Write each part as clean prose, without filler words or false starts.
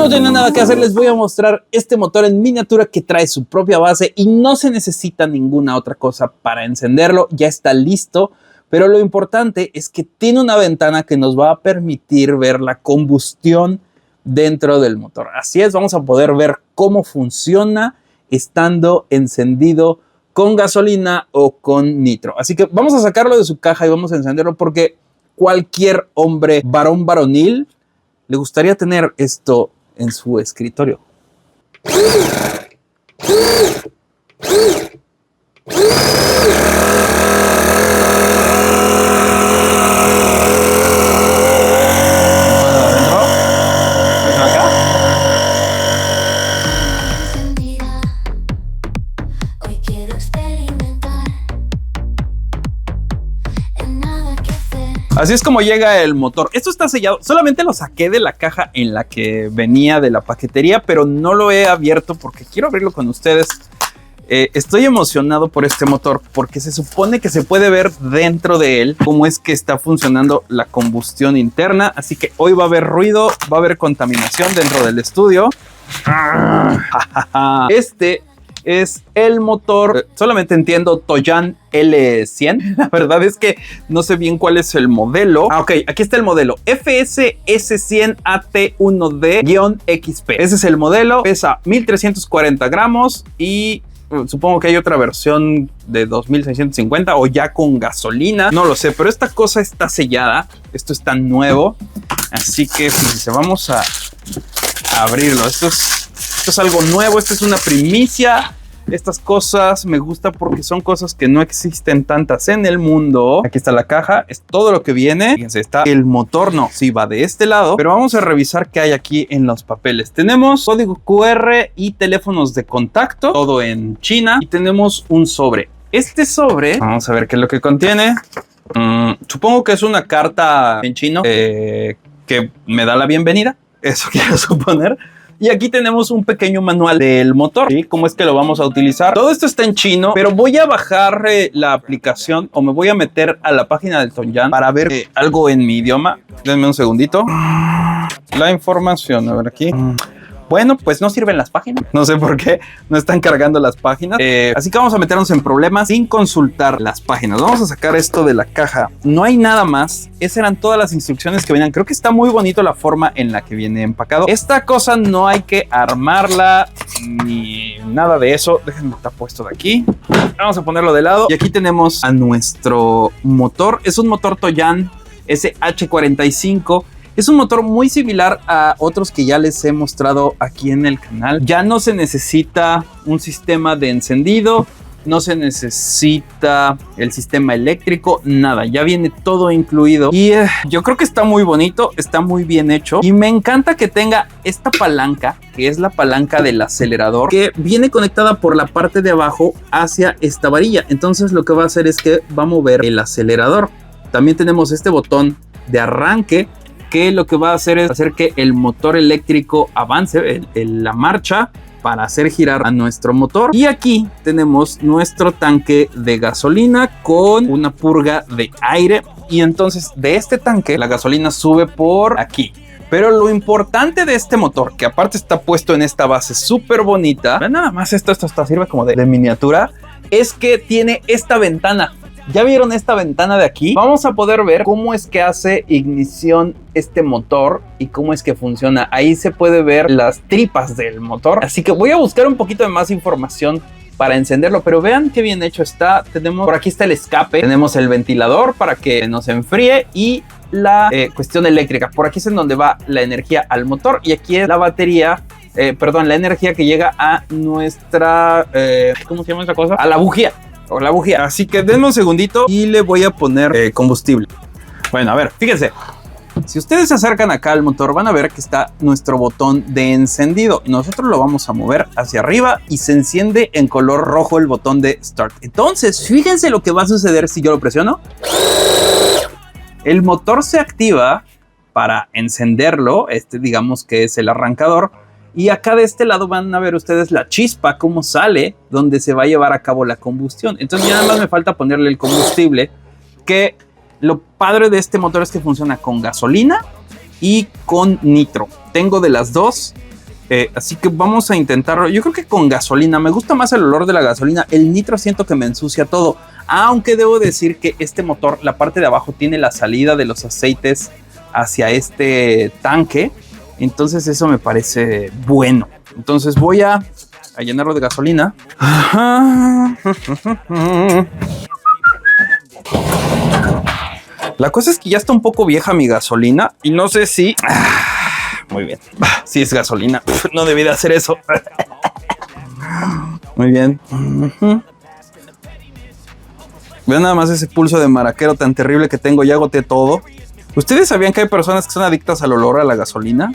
no tienen nada que hacer, les voy a mostrar este motor en miniatura que trae su propia base y no se necesita ninguna otra cosa para encenderlo. Ya está listo, pero lo importante es que tiene una ventana que nos va a permitir ver la combustión dentro del motor. Así es, vamos a poder ver cómo funciona estando encendido con gasolina o con nitro. Así que vamos a sacarlo de su caja y vamos a encenderlo porque cualquier hombre varonil le gustaría tener esto en su escritorio. Así es como llega el motor. Esto está sellado. Solamente lo saqué de la caja en la que venía de la paquetería, pero no lo he abierto porque quiero abrirlo con ustedes. Estoy emocionado por este motor porque se supone que se puede ver dentro de él cómo es que está funcionando la combustión interna. Así que hoy va a haber ruido, va a haber contaminación dentro del estudio. Este es el motor, solamente entiendo Toyan L100. La verdad es que no sé bien cuál es el modelo. Ok, aquí está el modelo FSS100AT1D-XP. Ese es el modelo, pesa 1340 gramos y supongo que hay otra versión de 2650 o ya con gasolina. No lo sé, pero esta cosa está sellada. Esto está nuevo. Así que fíjense, vamos a abrirlo. Esto es algo nuevo, esto es una primicia. Estas cosas me gusta porque son cosas que no existen tantas en el mundo. Aquí está la caja, es todo lo que viene. Fíjense, está el motor, no, sí va de este lado, pero vamos a revisar qué hay aquí en los papeles. Tenemos código QR y teléfonos de contacto, todo en China, y tenemos un sobre. Este sobre, vamos a ver qué es lo que contiene. Supongo que es una carta en chino que me da la bienvenida, eso quiero suponer. Y aquí tenemos un pequeño manual del motor, ¿sí? Cómo es que lo vamos a utilizar. Todo esto está en chino, pero voy a bajar la aplicación o me voy a meter a la página del Toyan para ver algo en mi idioma. Denme un segundito. La información, a ver aquí. Bueno, pues no sirven las páginas. No sé por qué no están cargando las páginas. Así que vamos a meternos en problemas sin consultar las páginas. Vamos a sacar esto de la caja. No hay nada más. Esas eran todas las instrucciones que venían. Creo que está muy bonito la forma en la que viene empacado. Esta cosa no hay que armarla ni nada de eso. Déjenme estar puesto de aquí. Vamos a ponerlo de lado. Y aquí tenemos a nuestro motor. Es un motor Toyan SH45. Es un motor muy similar a otros que ya les he mostrado aquí en el canal. Ya no se necesita un sistema de encendido, no se necesita el sistema eléctrico, nada. Ya viene todo incluido. Y yo creo que está muy bonito, está muy bien hecho. Y me encanta que tenga esta palanca, que es la palanca del acelerador, que viene conectada por la parte de abajo hacia esta varilla. Entonces lo que va a hacer es que va a mover el acelerador. También tenemos este botón de arranque, que lo que va a hacer es hacer que el motor eléctrico avance la marcha para hacer girar a nuestro motor. Y aquí tenemos nuestro tanque de gasolina con una purga de aire. Y entonces de este tanque la gasolina sube por aquí. Pero lo importante de este motor, que aparte está puesto en esta base súper bonita, nada más esto sirve como de miniatura, es que tiene esta ventana. ¿Ya vieron esta ventana de aquí? Vamos a poder ver cómo es que hace ignición este motor y cómo es que funciona. Ahí se puede ver las tripas del motor. Así que voy a buscar un poquito de más información para encenderlo, pero vean qué bien hecho está. Por aquí está el escape, tenemos el ventilador para que nos enfríe y la cuestión eléctrica. Por aquí es en donde va la energía al motor y aquí es la batería. La energía que llega a nuestra... ¿cómo se llama esa cosa? A la bujía. O la bujía. Así que denme un segundito y le voy a poner combustible. Bueno, a ver, fíjense. Si ustedes se acercan acá al motor, van a ver que está nuestro botón de encendido. Nosotros lo vamos a mover hacia arriba y se enciende en color rojo el botón de Start. Entonces, fíjense lo que va a suceder si yo lo presiono. El motor se activa para encenderlo. Digamos que es el arrancador. Y acá de este lado van a ver ustedes la chispa, cómo sale, donde se va a llevar a cabo la combustión. Entonces ya nada más me falta ponerle el combustible, que lo padre de este motor es que funciona con gasolina y con nitro. Tengo de las dos Así que vamos a intentarlo. Yo creo que con gasolina. Me gusta más el olor de la gasolina. El nitro siento que me ensucia todo. Aunque debo decir que este motor, la parte de abajo tiene la salida de los aceites hacia este tanque. Entonces eso me parece bueno. Entonces voy a llenarlo de gasolina. La cosa es que ya está un poco vieja mi gasolina y no sé si... Muy bien. Sí es gasolina. No debí de hacer eso. Muy bien. Vean nada más ese pulso de maraquero tan terrible que tengo. Ya agoté todo. ¿Ustedes sabían que hay personas que son adictas al olor a la gasolina?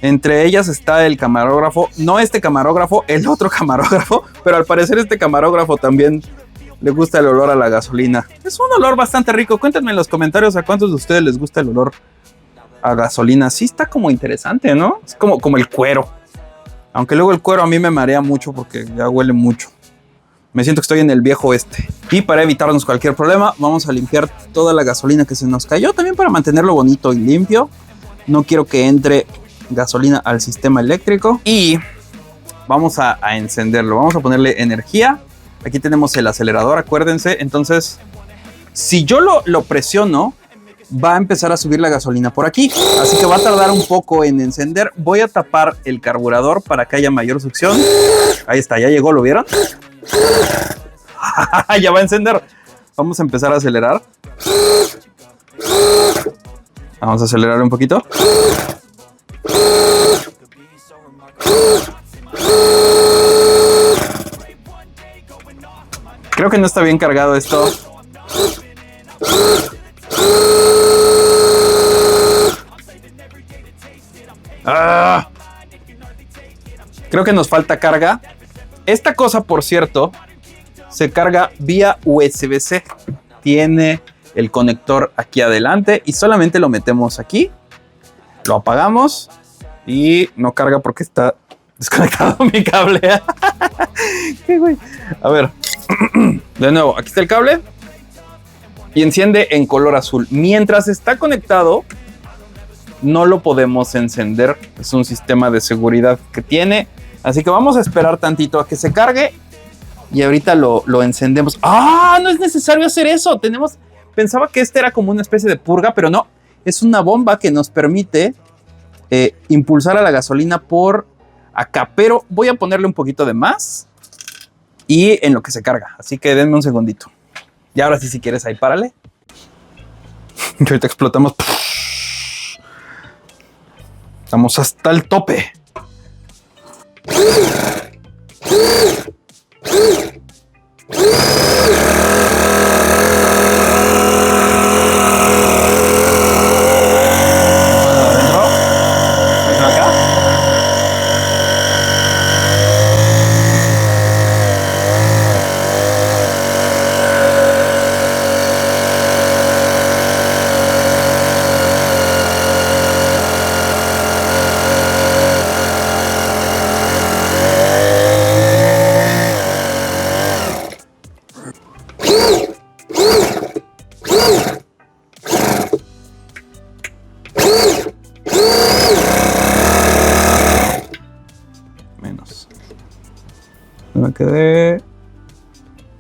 Entre ellas está el camarógrafo. No este camarógrafo, el otro camarógrafo. Pero al parecer este camarógrafo también le gusta el olor a la gasolina. Es un olor bastante rico. Cuéntenme en los comentarios a cuántos de ustedes les gusta el olor a gasolina. Sí está como interesante, ¿no? Es como el cuero. Aunque luego el cuero a mí me marea mucho porque ya huele mucho. Me siento que estoy en el viejo oeste. Y para evitarnos cualquier problema, vamos a limpiar toda la gasolina que se nos cayó. También para mantenerlo bonito y limpio. No quiero que entre gasolina al sistema eléctrico. Y vamos a encenderlo. Vamos a ponerle energía. Aquí tenemos el acelerador, acuérdense. Entonces, si yo lo presiono, va a empezar a subir la gasolina por aquí. Así que va a tardar un poco en encender. Voy a tapar el carburador para que haya mayor succión. Ahí está, ya llegó, ¿lo vieron? Ya va a encender. Vamos a empezar a acelerar. Vamos a acelerar un poquito. Creo que no está bien cargado esto. Creo que nos falta carga. Esta cosa, por cierto, se carga vía USB-C. Tiene el conector aquí adelante y solamente lo metemos aquí. Lo apagamos y no carga porque está desconectado mi cable. ¿Qué güey? A ver, de nuevo, aquí está el cable y enciende en color azul. Mientras está conectado, no lo podemos encender. Es un sistema de seguridad que tiene. Así que vamos a esperar tantito a que se cargue y ahorita lo encendemos. ¡Ah! No es necesario hacer eso. Pensaba que este era como una especie de purga, pero no. Es una bomba que nos permite impulsar a la gasolina por acá. Pero voy a ponerle un poquito de más y en lo que se carga. Así que denme un segundito. Y ahora sí, si quieres, ahí párale. Y ahorita explotamos. Estamos hasta el tope.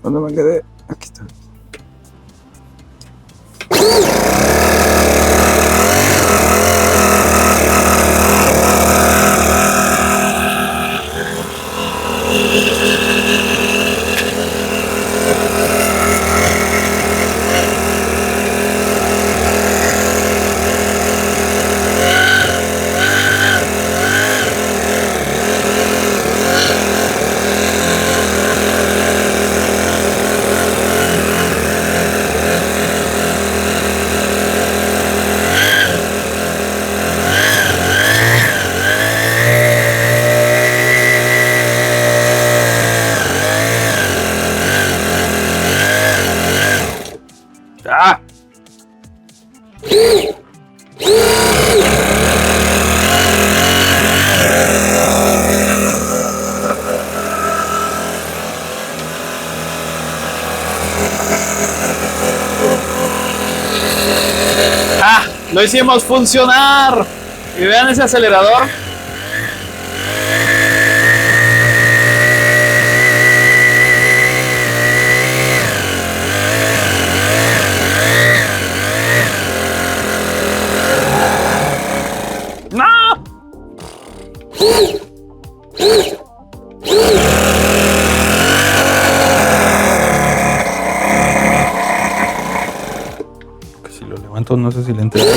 ¿Dónde me quedé? Aquí está. ¡Ah! ¡Ah! ¡Lo hicimos funcionar! Y vean ese acelerador. Si lo levanto, no sé si le entendí.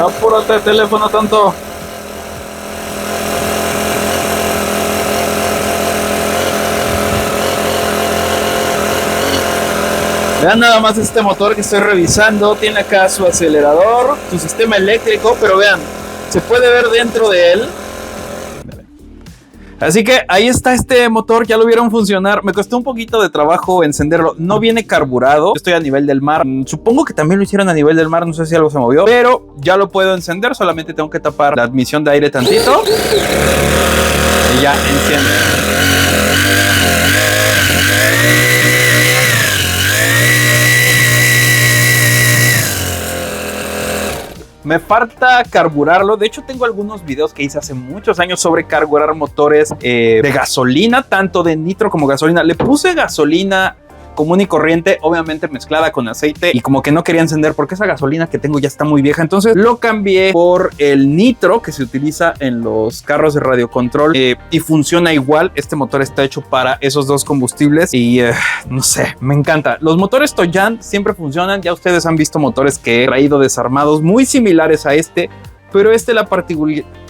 Apúrate, teléfono tonto. Vean nada más este motor que estoy revisando. Tiene acá su acelerador, su sistema eléctrico, pero vean, se puede ver dentro de él. Así que ahí está este motor, ya lo vieron funcionar. Me costó un poquito de trabajo encenderlo. No viene carburado. Yo estoy a nivel del mar. Supongo que también lo hicieron a nivel del mar. No sé si algo se movió, pero ya lo puedo encender. Solamente tengo que tapar la admisión de aire tantito. Y ya enciende. Me falta carburarlo. De hecho, tengo algunos videos que hice hace muchos años sobre carburar motores de gasolina, tanto de nitro como gasolina. Le puse gasolina común y corriente, obviamente mezclada con aceite, y como que no quería encender porque esa gasolina que tengo ya está muy vieja. Entonces lo cambié por el nitro que se utiliza en los carros de radiocontrol y funciona igual. Este motor está hecho para esos dos combustibles y no sé, me encanta. Los motores Toyan siempre funcionan. Ya ustedes han visto motores que he traído desarmados muy similares a este, pero la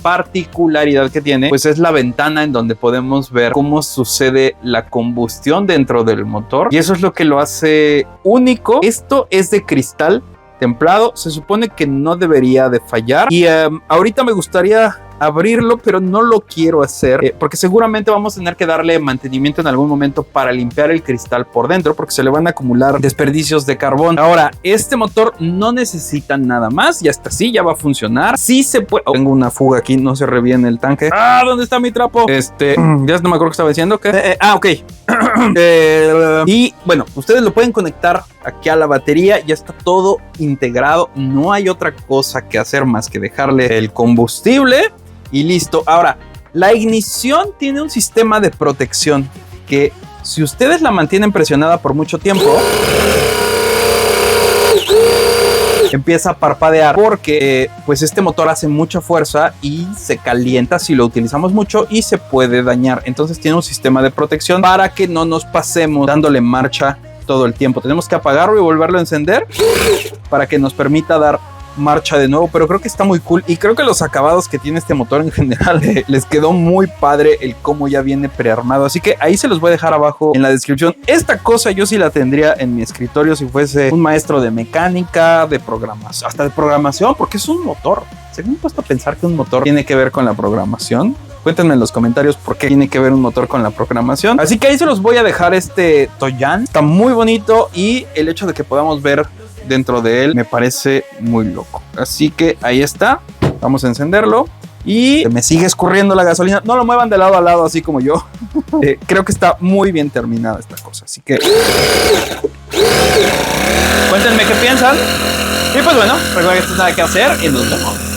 particularidad que tiene pues es la ventana en donde podemos ver cómo sucede la combustión dentro del motor, y eso es lo que lo hace único. Esto es de cristal templado, se supone que no debería de fallar, y ahorita me gustaría abrirlo, pero no lo quiero hacer porque seguramente vamos a tener que darle mantenimiento en algún momento para limpiar el cristal por dentro, porque se le van a acumular desperdicios de carbón. Ahora, este motor no necesita nada más, ya está así, ya va a funcionar. Sí se puede. Tengo una fuga aquí, no se reviene el tanque. ¿Dónde está mi trapo? Ya no me acuerdo qué estaba diciendo. Ok. Y bueno, ustedes lo pueden conectar aquí a la batería, ya está todo integrado, no hay otra cosa que hacer más que dejarle el combustible y listo. Ahora, la ignición tiene un sistema de protección que si ustedes la mantienen presionada por mucho tiempo, empieza a parpadear porque pues este motor hace mucha fuerza y se calienta si lo utilizamos mucho y se puede dañar. Entonces tiene un sistema de protección para que no nos pasemos dándole marcha todo el tiempo. Tenemos que apagarlo y volverlo a encender para que nos permita dar marcha de nuevo, pero creo que está muy cool y creo que los acabados que tiene este motor en general les quedó muy padre el cómo ya viene prearmado, así que ahí se los voy a dejar abajo en la descripción. Esta cosa yo sí la tendría en mi escritorio si fuese un maestro de mecánica, de programación, hasta de programación, porque es un motor. ¿Se me han puesto a pensar que un motor tiene que ver con la programación? Cuéntenme en los comentarios por qué tiene que ver un motor con la programación. Así que ahí se los voy a dejar este Toyan. Está muy bonito y el hecho de que podamos ver dentro de él me parece muy loco. Así que ahí está. Vamos a encenderlo. Y me sigue escurriendo la gasolina. No lo muevan de lado a lado así como yo. Creo que está muy bien terminada esta cosa. Así que cuéntenme qué piensan. Y pues bueno, recuerden que esto es Nada que Hacer y nos vemos.